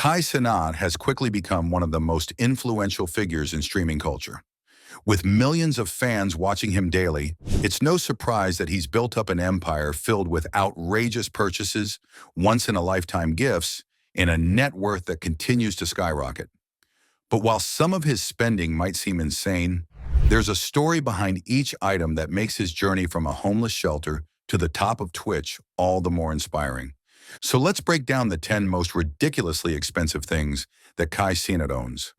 Kai Cenat has quickly become one of the most influential figures in streaming culture. With millions of fans watching him daily, it's no surprise that he's built up an empire filled with outrageous purchases, once-in-a-lifetime gifts, and a net worth that continues to skyrocket. But while some of his spending might seem insane, there's a story behind each item that makes his journey from a homeless shelter to the top of Twitch all the more inspiring. So let's break down the 10 most ridiculously expensive things that Kai Cenat owns.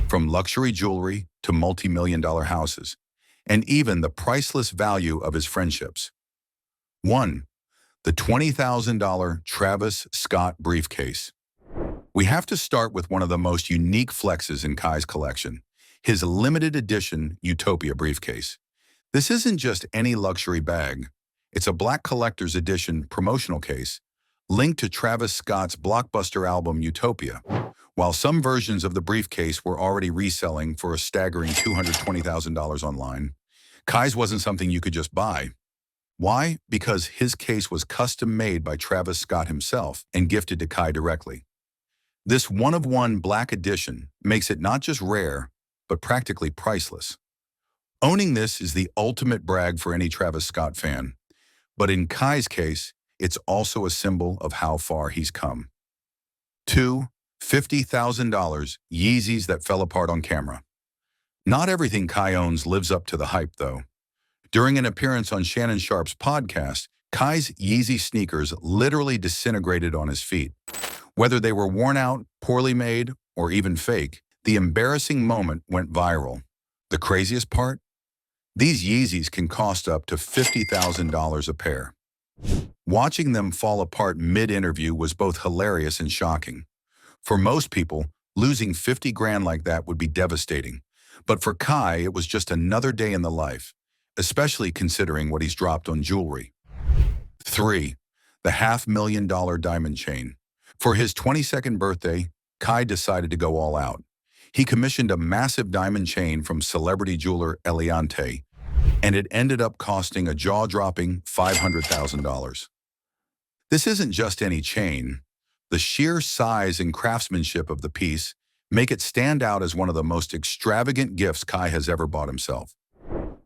From luxury jewelry to multi-million-dollar houses, and even the priceless value of his friendships. 1. The $20,000 Travis Scott briefcase. We have to start with one of the most unique flexes in Kai's collection, his limited edition Utopia briefcase. This isn't just any luxury bag. It's a black collector's edition promotional case linked to Travis Scott's blockbuster album Utopia. While some versions of the briefcase were already reselling for a staggering $220,000 online, Kai's wasn't something you could just buy. Why? Because his case was custom made by Travis Scott himself and gifted to Kai directly. This one-of-one black edition makes it not just rare, but practically priceless. Owning this is the ultimate brag for any Travis Scott fan. But in Kai's case, it's also a symbol of how far he's come. 2. $50,000 Yeezys that fell apart on camera. Not everything Kai owns lives up to the hype, though. During an appearance on Shannon Sharpe's podcast, Kai's Yeezy sneakers literally disintegrated on his feet. Whether they were worn out, poorly made, or even fake, the embarrassing moment went viral. The craziest part? These Yeezys can cost up to $50,000 a pair. Watching them fall apart mid-interview was both hilarious and shocking. For most people, losing 50 grand like that would be devastating. But for Kai, it was just another day in the life, especially considering what he's dropped on jewelry. 3. The $500,000 diamond chain. For his 22nd birthday, Kai decided to go all out. He commissioned a massive diamond chain from celebrity jeweler Eliante, and it ended up costing a jaw-dropping $500,000. This isn't just any chain. The sheer size and craftsmanship of the piece make it stand out as one of the most extravagant gifts Kai has ever bought himself.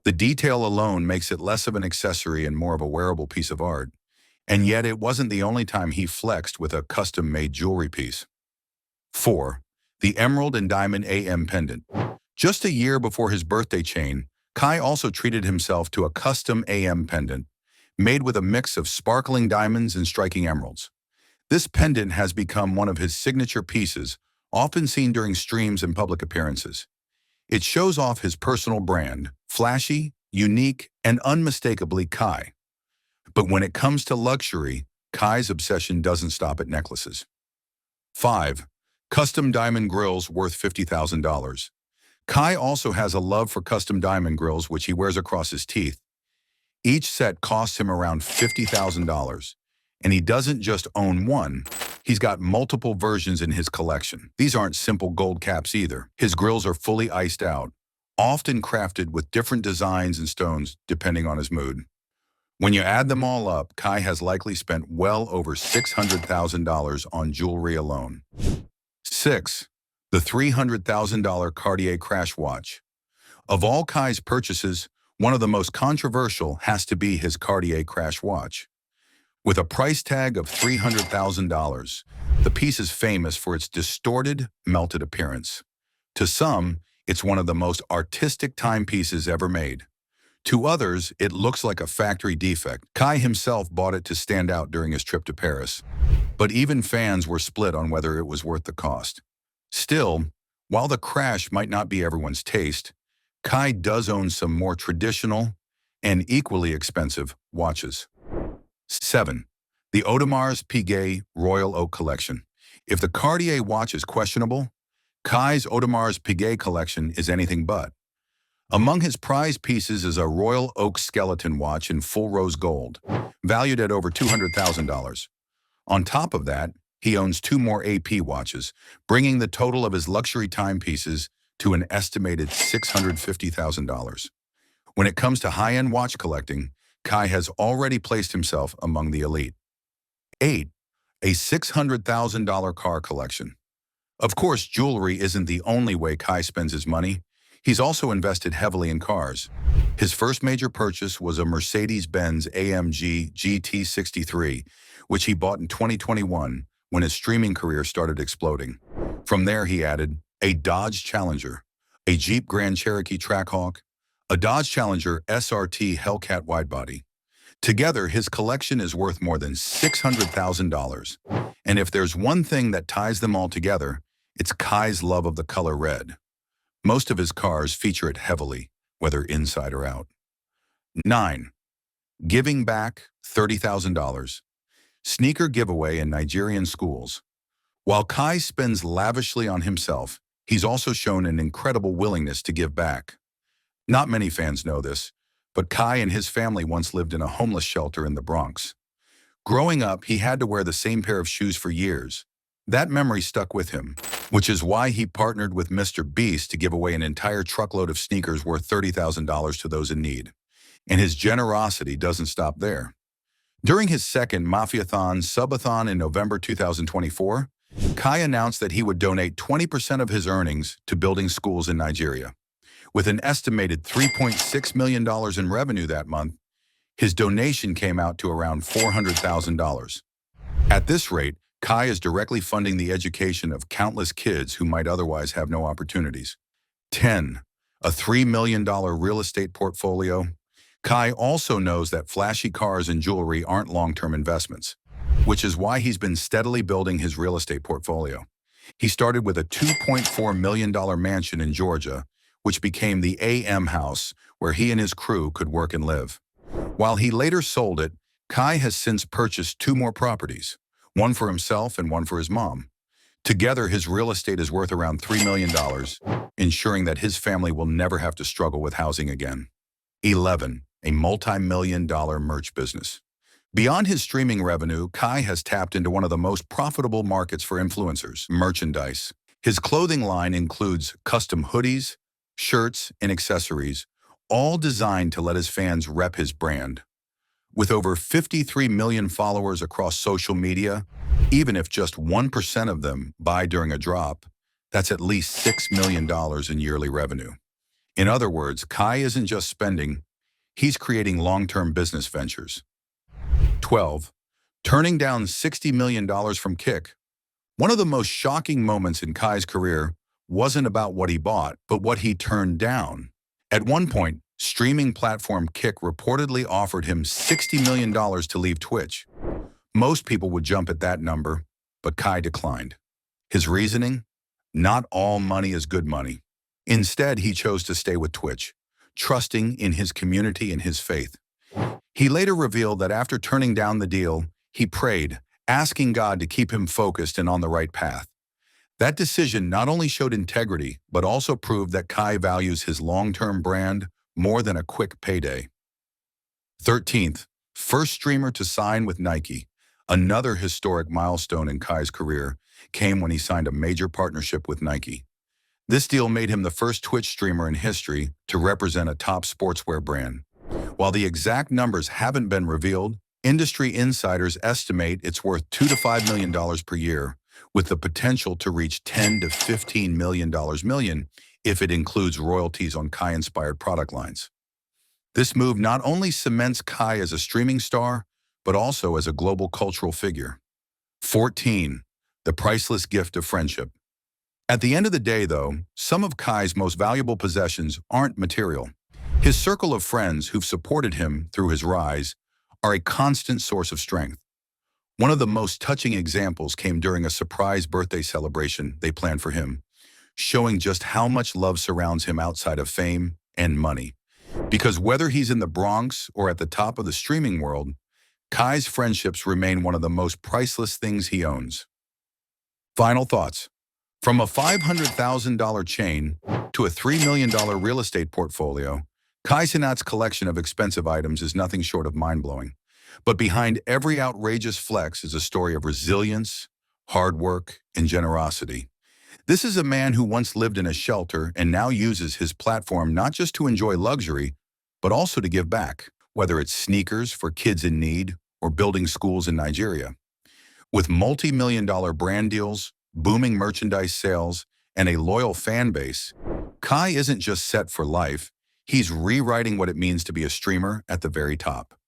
The detail alone makes it less of an accessory and more of a wearable piece of art. And yet it wasn't the only time he flexed with a custom-made jewelry piece. 4. The Emerald and Diamond AM pendant. Just a year before his birthday chain, Kai also treated himself to a custom AM pendant, made with a mix of sparkling diamonds and striking emeralds. This pendant has become one of his signature pieces, often seen during streams and public appearances. It shows off his personal brand, flashy, unique, and unmistakably Kai. But when it comes to luxury, Kai's obsession doesn't stop at necklaces. 5. Custom diamond grills worth $50,000. Kai also has a love for custom diamond grills which he wears across his teeth. Each set costs him around $50,000. And he doesn't just own one, he's got multiple versions in his collection. These aren't simple gold caps either. His grills are fully iced out, often crafted with different designs and stones depending on his mood. When you add them all up, Kai has likely spent well over $600,000 on jewelry alone. 6. The $300,000 Cartier crash watch. Of all Kai's purchases, one of the most controversial has to be his Cartier crash watch. With a price tag of $300,000, the piece is famous for its distorted, melted appearance. To some, it's one of the most artistic timepieces ever made. To others, it looks like a factory defect. Kai himself bought it to stand out during his trip to Paris. But even fans were split on whether it was worth the cost. Still, while the crash might not be everyone's taste, Kai does own some more traditional and equally expensive watches. 7. The Audemars Piguet Royal Oak Collection. If the Cartier watch is questionable, Kai's Audemars Piguet collection is anything but. Among his prized pieces is a Royal Oak skeleton watch in full rose gold, valued at over $200,000. On top of that, he owns 2 more AP watches, bringing the total of his luxury timepieces to an estimated $650,000. When it comes to high-end watch collecting, Kai has already placed himself among the elite. 8. A $600,000 car collection. Of course, jewelry isn't the only way Kai spends his money. He's also invested heavily in cars. His first major purchase was a Mercedes-Benz AMG GT63, which he bought in 2021 when his streaming career started exploding. From there, he added a Dodge Challenger, a Jeep Grand Cherokee Trackhawk, a Dodge Challenger SRT Hellcat widebody. Together, his collection is worth more than $600,000. And if there's one thing that ties them all together, it's Kai's love of the color red. Most of his cars feature it heavily, whether inside or out. 9. Giving back $30,000. Sneaker giveaway in Nigerian schools. While Kai spends lavishly on himself, he's also shown an incredible willingness to give back. Not many fans know this, but Kai and his family once lived in a homeless shelter in the Bronx. Growing up, he had to wear the same pair of shoes for years. That memory stuck with him, which is why he partnered with Mr. Beast to give away an entire truckload of sneakers worth $30,000 to those in need. And his generosity doesn't stop there. During his second Mafiathon Subathon in November 2024, Kai announced that he would donate 20% of his earnings to building schools in Nigeria. With an estimated $3.6 million in revenue that month, his donation came out to around $400,000. At this rate, Kai is directly funding the education of countless kids who might otherwise have no opportunities. 10. A $3 million real estate portfolio. Kai also knows that flashy cars and jewelry aren't long-term investments, which is why he's been steadily building his real estate portfolio. He started with a $2.4 million mansion in Georgia, which became the AM House, where he and his crew could work and live. While he later sold it, Kai has since purchased 2 more properties, one for himself and one for his mom. Together, his real estate is worth around $3 million, ensuring that his family will never have to struggle with housing again. 11. A multi-million-dollar merch business. Beyond his streaming revenue, Kai has tapped into one of the most profitable markets for influencers, merchandise. His clothing line includes custom hoodies, shirts, and accessories, all designed to let his fans rep his brand. With over 53 million followers across social media, even if just 1% of them buy during a drop, that's at least $6 million in yearly revenue. In other words, Kai isn't just spending, he's creating long-term business ventures. 12. Turning down $60 million from Kick. One of the most shocking moments in Kai's career wasn't about what he bought, but what he turned down. At one point, streaming platform Kick reportedly offered him $60 million to leave Twitch. Most people would jump at that number, but Kai declined. His reasoning? Not all money is good money. Instead, he chose to stay with Twitch, trusting in his community and his faith. He later revealed that after turning down the deal, he prayed, asking God to keep him focused and on the right path. That decision not only showed integrity, but also proved that Kai values his long-term brand more than a quick payday. 13th, first streamer to sign with Nike. Another historic milestone in Kai's career came when he signed a major partnership with Nike. This deal made him the first Twitch streamer in history to represent a top sportswear brand. While the exact numbers haven't been revealed, industry insiders estimate it's worth $2 to $5 million per year, with the potential to reach $10 to $15 million if it includes royalties on Kai-inspired product lines. This move not only cements Kai as a streaming star, but also as a global cultural figure. 14. The priceless gift of friendship. At the end of the day, though, some of Kai's most valuable possessions aren't material. His circle of friends who've supported him through his rise are a constant source of strength. One of the most touching examples came during a surprise birthday celebration they planned for him, showing just how much love surrounds him outside of fame and money. Because whether he's in the Bronx or at the top of the streaming world, Kai's friendships remain one of the most priceless things he owns. Final thoughts. From a $500,000 chain to a $3 million real estate portfolio, Kai Cenat's collection of expensive items is nothing short of mind-blowing. But behind every outrageous flex is a story of resilience, hard work, and generosity. This is a man who once lived in a shelter and now uses his platform not just to enjoy luxury, but also to give back, whether it's sneakers for kids in need or building schools in Nigeria. With multi-million-dollar brand deals, booming merchandise sales, and a loyal fan base, Kai isn't just set for life, he's rewriting what it means to be a streamer at the very top.